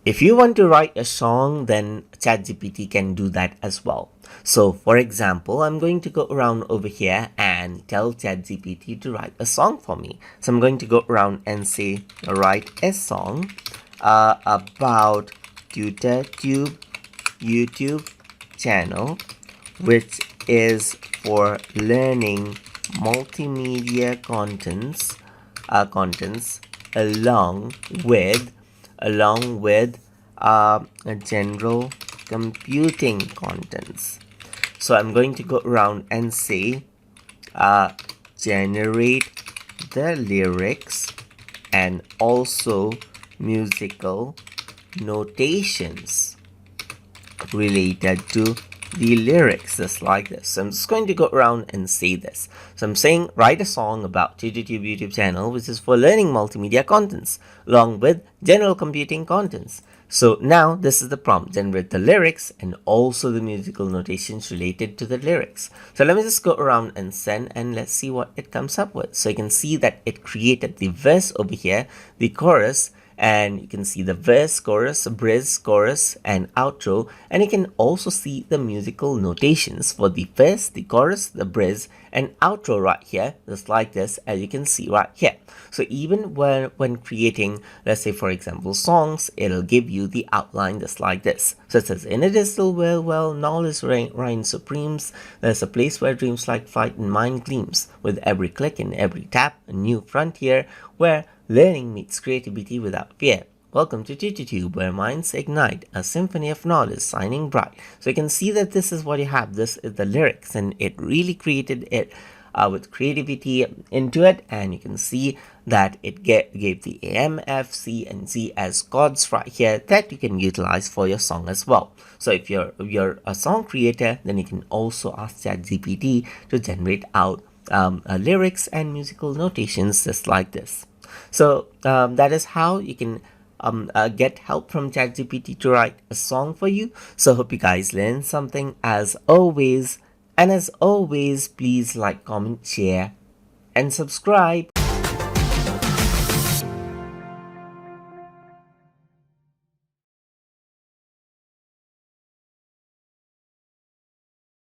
If you want to write a song, then ChatGPT can do that as well. So for example, I'm going to go around over here and tell ChatGPT to write a song for me. So I'm going to go around and say, write a song about TutorTube YouTube channel, which is for learning multimedia contents along with general computing contents. So I'm going to go around and say generate the lyrics and also musical notations related to the lyrics, just like this. So I'm just going to go around and say this. So I'm saying write a song about TutorTube YouTube channel, which is for learning multimedia contents along with general computing contents. So now this is the prompt: generate the lyrics and also the musical notations related to the lyrics. So let me just go around and send, and let's see what it comes up with. So you can see that it created the verse over here, the chorus, and you can see the verse, chorus, bridge, chorus, and outro, and you can also see the musical notations for the verse, the chorus, the bridge, and outro right here, just like this, as you can see right here. So even when creating, let's say for example songs, it'll give you the outline just like this. So it says, in a distal well, knowledge reigns supremes, there's a place where dreams like flight and mind gleams, with every click and every tap, a new frontier, where learning meets creativity without fear. Welcome to TutorTube, where minds ignite, a symphony of knowledge shining bright. So you can see that this is what you have. This is the lyrics, and it really created it with creativity into it. And you can see that it gave the A, M, F, C, and Z as chords right here that you can utilize for your song as well. So if you're a song creator, then you can also ask ChatGPT to generate out lyrics and musical notations just like this. So that is how you can get help from ChatGPT to write a song for you. So hope you guys learned something as always. And as always, please like, comment, share, and subscribe.